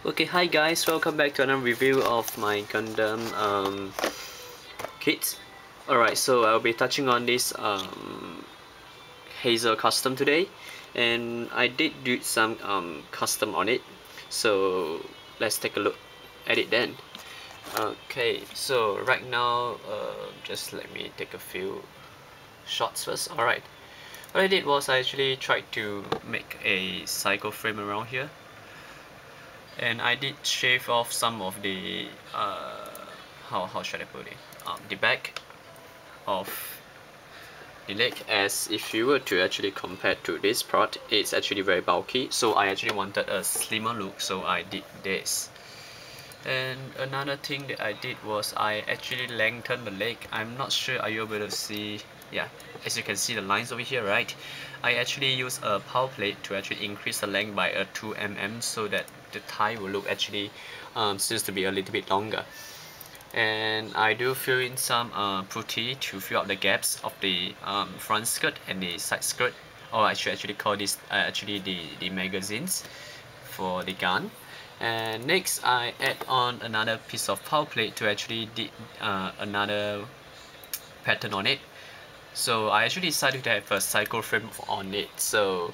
Okay, hi guys, welcome back to another review of my Gundam kit. Alright, so I'll be touching on this HAZEL custom today, and I did do some custom on it, so let's take a look at it then. Okay, so right now, just let me take a few shots first. Alright, what I did was I actually tried to make a cycle frame around here, and I did shave off some of the how should I put it, the back of the leg, as if you were to actually compare to this part, it's actually very bulky, so I actually wanted a slimmer look, so I did this. And another thing that I did was I actually lengthened the leg. I'm not sure, are you able to see? Yeah, as you can see the lines over here, right? I actually use a power plate to actually increase the length by a 2 mm so that the thigh will look actually seems to be a little bit longer. And I do fill in some putty to fill up the gaps of the front skirt and the side skirt, or I should actually call this actually the magazines for the gun. And next I add on another piece of power plate to actually did another pattern on it. So I actually decided to have a cycle frame on it, so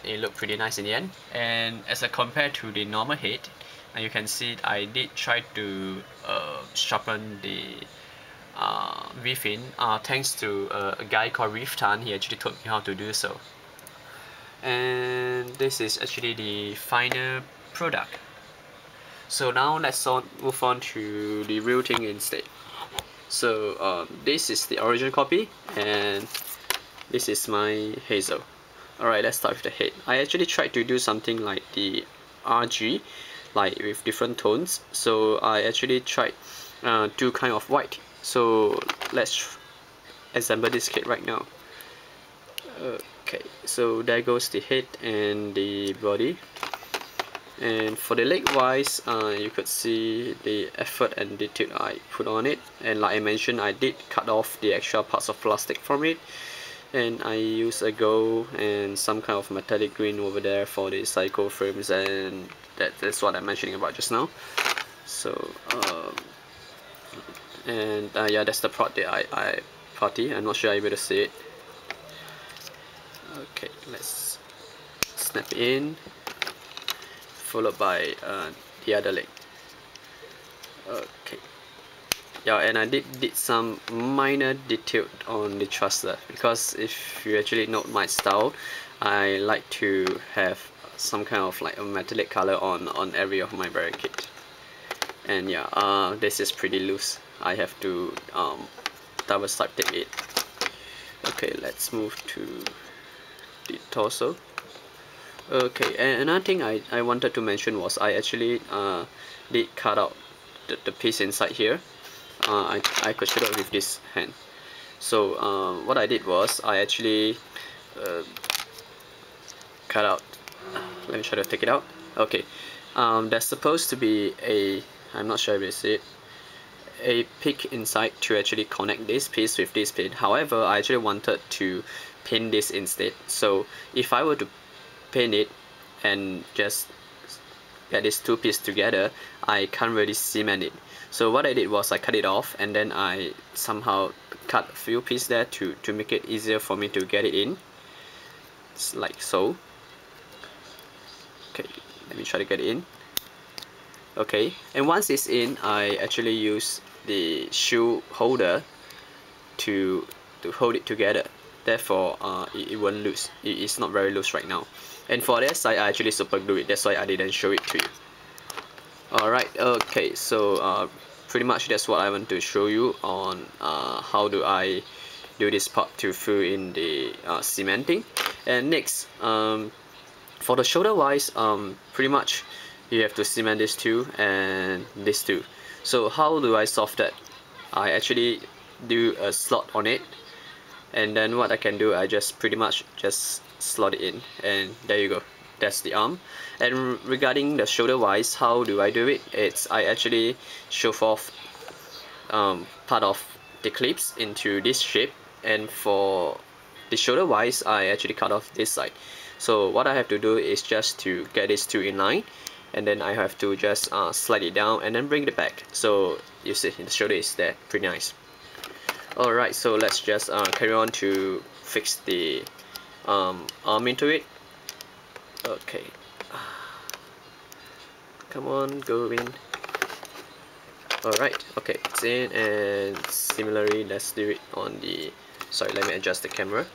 it looked pretty nice in the end. And as I compare to the normal head, you can see I did try to sharpen the within, thanks to a guy called Reef Tan. He actually taught me how to do so. And this is actually the final product. So now let's move on to the real thing instead. So this is the original copy, and this is my HAZEL. Alright, let's start with the head. I actually tried to do something like the RG, like with different tones. So I actually tried two kind of white. So let's assemble this kit right now. Okay, so there goes the head and the body. And for the leg wise, you could see the effort and detail I put on it. And like I mentioned, I did cut off the extra parts of plastic from it, and I use a gold and some kind of metallic green over there for the cycle frames, and that's what I'm mentioning about just now. So yeah, that's the part that I party. I'm not sure I'm able to see it. Okay, let's snap it in, followed by the other leg. Okay, yeah, and I did some minor detail on the thruster, because if you actually note my style, I like to have some kind of like a metallic color on every of my barricade. And yeah, this is pretty loose. I have to double side tape it. Okay, let's move to the torso. Okay, and another thing I wanted to mention was I actually did cut out the piece inside here. I could shoot it with this hand. So what I did was I actually cut out. Let me try to take it out. Okay, there's supposed to be I'm not sure if it's it, a pick inside to actually connect this piece with this pin. However, I actually wanted to pin this instead. So if I were to pin it and just get these two pieces together, I can't really cement it. So what I did was I cut it off, and then I somehow cut a few pieces there to make it easier for me to get it in. It's like so. Okay, let me try to get it in. Okay, and once it's in, I actually use the shoe holder to hold it together. Therefore, it won't loose. It's not very loose right now. And for this, I actually super glue it. That's why I didn't show it to you. Alright, okay, so pretty much that's what I want to show you on how do I do this part to fill in the cementing. And next, for the shoulder wise, pretty much you have to cement this two and this two. So how do I solve that? I actually do a slot on it, and then what I can do, I just pretty much just slot it in, and there you go. That's the arm. And regarding the shoulder wise, how do I do it? It's I actually shove off part of the clips into this shape, and for the shoulder wise, I actually cut off this side. So what I have to do is just to get these two in line, and then I have to just slide it down and then bring it back. So you see the shoulder is there, pretty nice. Alright, so let's just carry on to fix the arm into it. Okay, come on, go in. Alright, okay, it's in, and similarly let's do it on the, sorry, let me adjust the camera,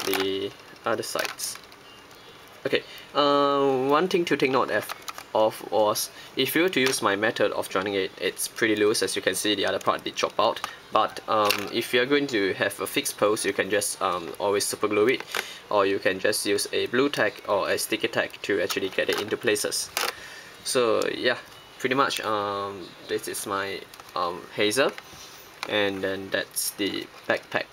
the other sides. Okay, one thing to take note of was, if you were to use my method of joining it, it's pretty loose. As you can see, the other part did chop out. But if you're going to have a fixed pose, you can just always super glue it, or you can just use a blue tack or a sticky tack to actually get it into places. So yeah, pretty much this is my Hazel, and then that's the backpack.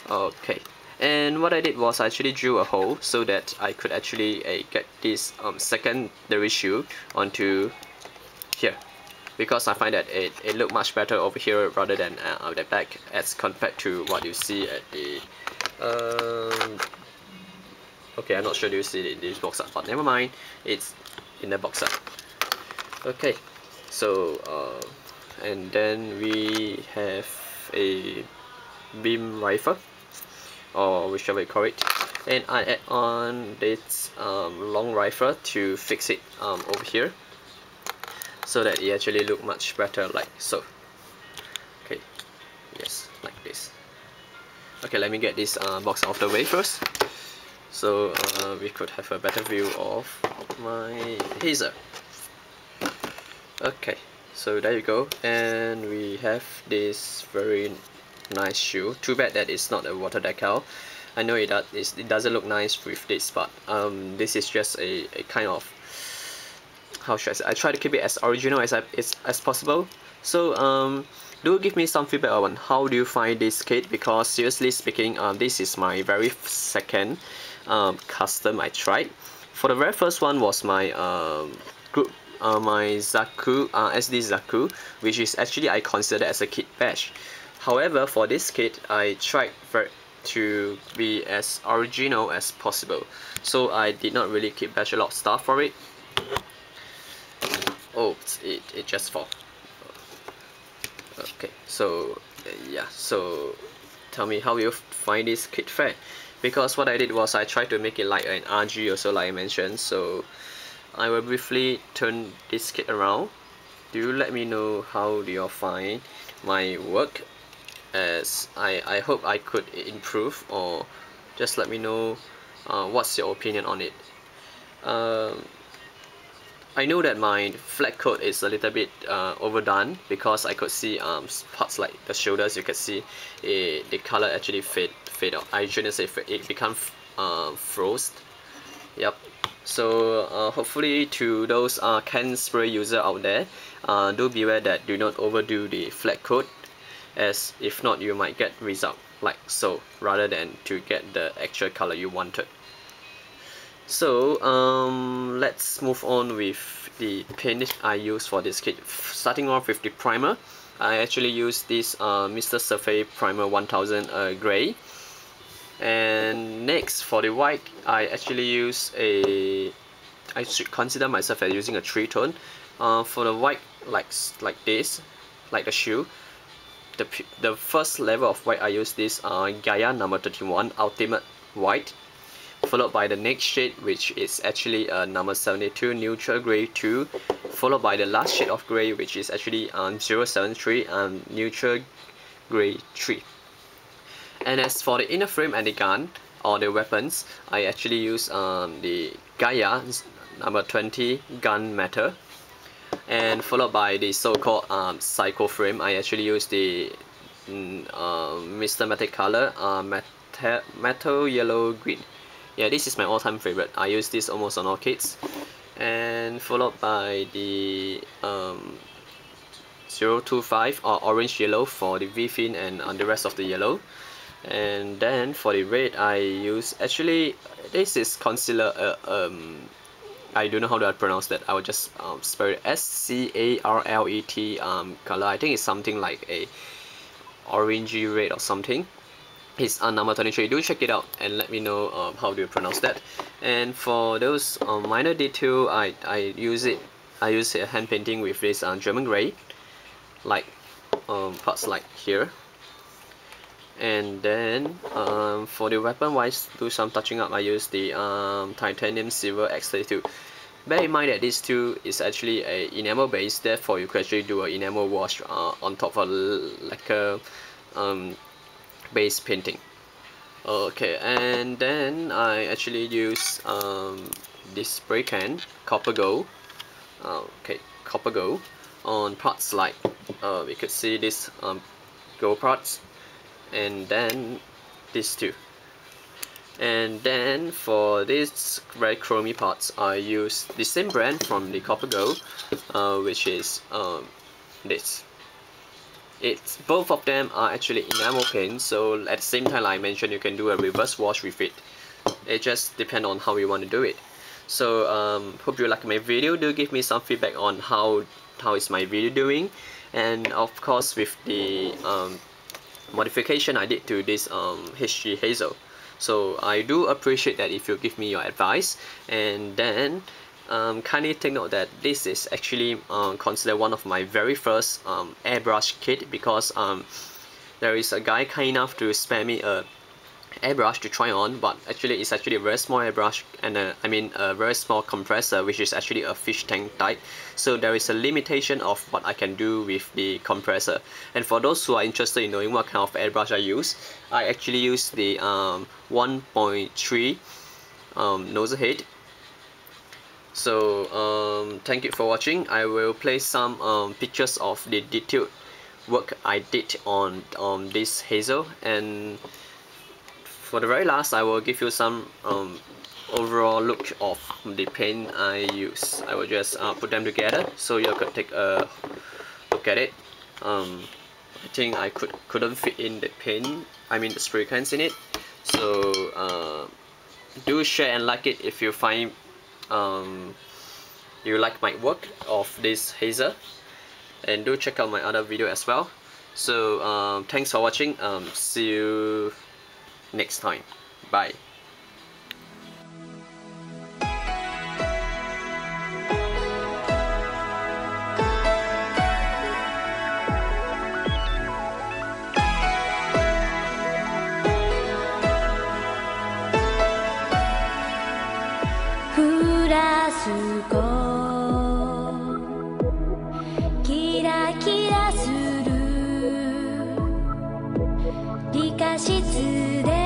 Okay, and what I did was I actually drew a hole so that I could actually get this secondary shoe onto here, because I find that it looked much better over here rather than at the back, as compared to what you see at the okay, I'm not sure do you see it in this box art, but never mind, it's in the box art. Okay, so and then we have a beam rifle, or whichever you call it, and I add on this long rifle to fix it over here, so that it actually look much better, like so. Okay, yes, like this. Okay, let me get this box out of the way first, so we could have a better view of my Hazel. Okay, so there you go, and we have this very nice shoe. Too bad that it's not a water decal. I know it doesn't look nice with this, but this is just a kind of, how should I say, I try to keep it as original as possible. So do give me some feedback on how do you find this kit, because seriously speaking, this is my very second custom I tried. For the very first one was my group, my Zaku, SD Zaku, which is actually I consider as a kit badge. However, for this kit, I tried to be as original as possible, so I did not really kit badge a lot of stuff for it. Oh, it just fell. Okay, so yeah, so tell me how you find this kit fair, because what I did was I tried to make it like an RG also, like I mentioned. So I will briefly turn this kit around. Do you let me know how do you find my work, as I hope I could improve, or just let me know what's your opinion on it. I know that my flat coat is a little bit overdone, because I could see parts like the shoulders, you can see the color actually fade out. I shouldn't say fade, it become froze. Yep. So hopefully to those can spray user out there, do beware that do not overdo the flat coat, as if not you might get result like so, rather than to get the actual color you wanted. So let's move on with the paint I use for this kit. Starting off with the primer, I actually use this Mr. Surface Primer 1000 Grey. And next, for the white, I actually use I should consider myself as using a 3-tone. For the white, like this, like the shoe, the first level of white I use this Gaia number 31 Ultimate White, followed by the next shade, which is actually number 72 Neutral Grey 2, followed by the last shade of grey, which is actually 073 Neutral Grey 3. And as for the inner frame and the gun, or the weapons, I actually use the Gaia number 20 Gun Matter, and followed by the so-called Psycho frame. I actually use the Mr. Metallic color, Metal Yellow Green. Yeah, this is my all-time favorite. I use this almost on all kits. And followed by the 025 or Orange Yellow for the V-fin and the rest of the yellow. And then for the red, I use, actually this is concealer, I don't know how to pronounce that. I will just spell it SCARLET color. I think it's something like a orangey red or something. It's number 23. Do check it out and let me know how do you pronounce that. And for those minor detail, I use a hand painting with this German gray, like parts like here. And then for the weapon wise, do some touching up. I use the titanium silver X32. Bear in mind that this tool is actually a enamel base, therefore you could actually do an enamel wash on top of like a base painting. Okay, and then I actually use this spray can, copper gold. Okay, copper gold on parts like we could see this gold parts, and then these two. And then for these very chromy parts, I use the same brand from the copper gold, which is this. It's both of them are actually enamel paint, so at the same time, like I mentioned, you can do a reverse wash with it. It just depends on how you want to do it. So hope you like my video. Do give me some feedback on how is my video doing, and of course with the modification I did to this HG Hazel. So I do appreciate that if you give me your advice. And then kindly take note that this is actually considered one of my very first airbrush kit, because there is a guy kind enough to spare me a airbrush to try on, but actually it's actually a very small airbrush, and a very small compressor, which is actually a fish tank type. So there is a limitation of what I can do with the compressor. And for those who are interested in knowing what kind of airbrush I use, I actually use the 1.3 nozzle head. So thank you for watching. I will place some pictures of the detailed work I did on this Hazel, and for the very last, I will give you some overall look of the paint I use. I will just put them together so you could take a look at it. I think I couldn't fit in the paint, the spray cans in it. So do share and like it if you find you like my work of this Hazel, and do check out my other video as well. So thanks for watching. See you next time. Bye.キラキラする理科室で